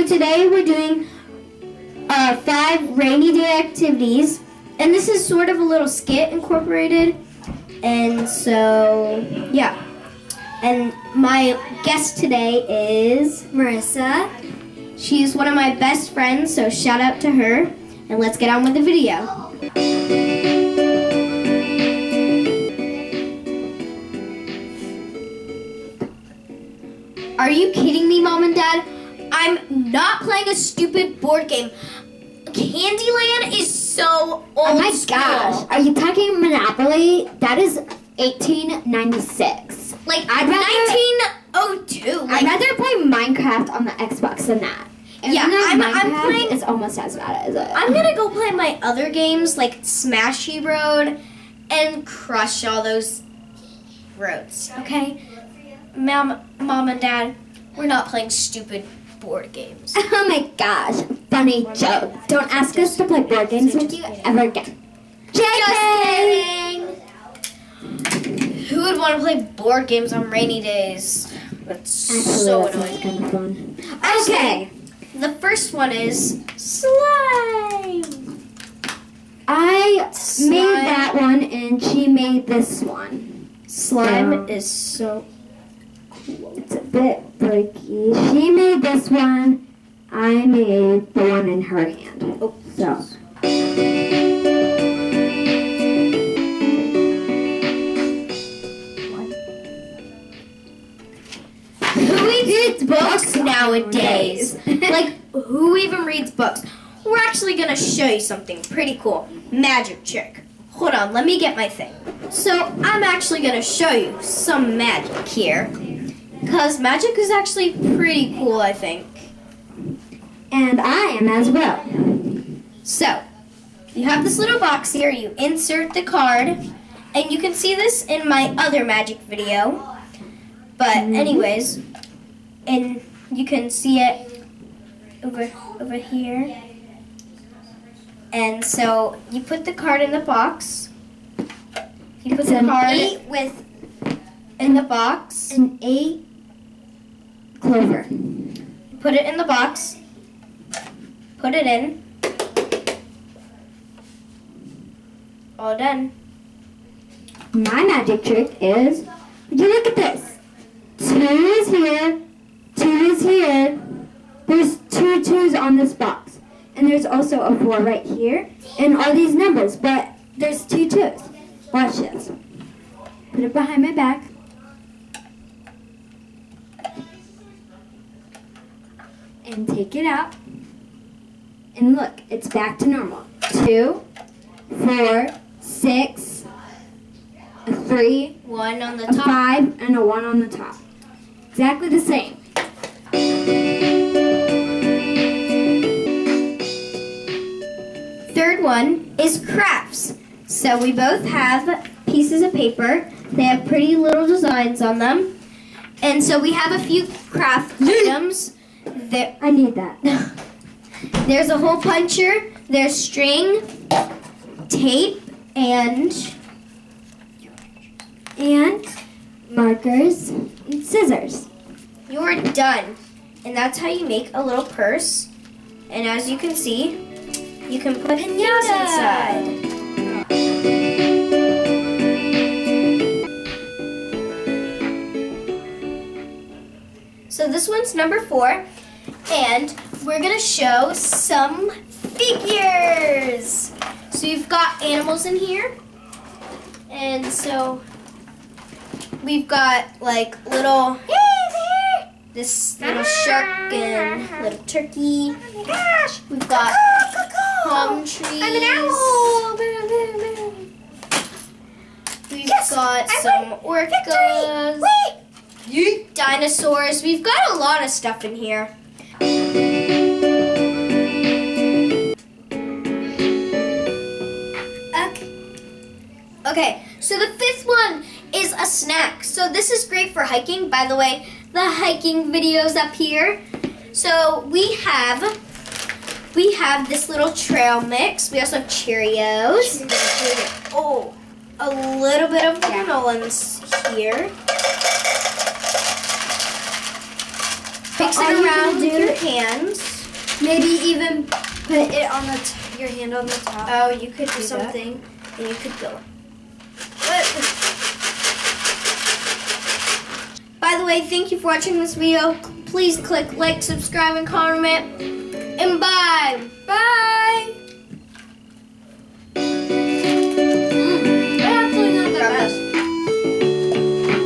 So today we're doing 5 rainy day activities, and this is sort of a little skit incorporated. And so, yeah. And my guest today is Marissa. She's one of my best friends, so shout out to her. And let's get on with the video. Are you kidding me, Mom and Dad? I'm not playing a stupid board game. Candyland is so old. Oh my school. gosh. Are you talking Monopoly? That is 1896. Like I'd rather 1902. I'd rather play Minecraft on the Xbox than that. And Yeah, then I'm Minecraft playing- is almost as bad as it. I'm gonna go play my other games like Smashy Road and crush all those roads. Okay, Mom and Dad, we're not playing stupid board games. Oh my gosh. Funny joke. Don't ask us to play board games with you ever again. JK! Who would want to play board games on rainy days? That's so annoying. Kind of fun. Okay, the first one is slime. I Slime. made that one and she made this one. Slime So- is so It's a bit breaky. She made this one. I made the one in her hand. Oh, So. Who reads books nowadays? Like, who even reads books? We're actually going to show you something pretty cool. Magic trick. Hold on, let me get my thing. So, I'm actually going to show you some magic here. Because magic is actually pretty cool, I think. And I am as well. So, you have this little box here. You insert the card. And you can see this in my other magic video. But anyways, and you can see it over here. And so you put the card in the box. You put the card in the box. An 8 clover. Put it in the box. Put it in. All done. My magic trick is, would you look at this? 2 is here, 2 is here. There's 2 2s on this box. And there's also a 4 right here. And all these numbers, but there's 2 2s. Watch this. Put it behind my back. And take it out. And look, it's back to normal. 2, 4, 6, a 3, 1 on the a top. 5, and a 1 on the top. Exactly the same. Third one is crafts. So we both have pieces of paper. They have pretty little designs on them. And so we have a few craft items. I need that. There's a hole puncher, there's string, tape, and Markers and scissors. you're done. And that's how you make a little purse. And as you can see, you can put things inside. So this one's number 4, and we're gonna show some figures. So you've got animals in here, and so we've got like little, this little shark and little turkey. Oh my gosh! We've got palm trees. I'm an owl! We've got some orcas. Dinosaurs. We've got a lot of stuff in here. Okay, so the 5th one is a snack. So this is great for hiking. By the way, the hiking video's up here. So we have this little trail mix. We also have Cheerios. Oh, a little bit of granolas here. Mix it around with your hands. Maybe even put it on your hand on the top. Oh, you could do that. something, and you could go. By the way, thank you for watching this video. Please click like, subscribe, and comment. And bye. Bye.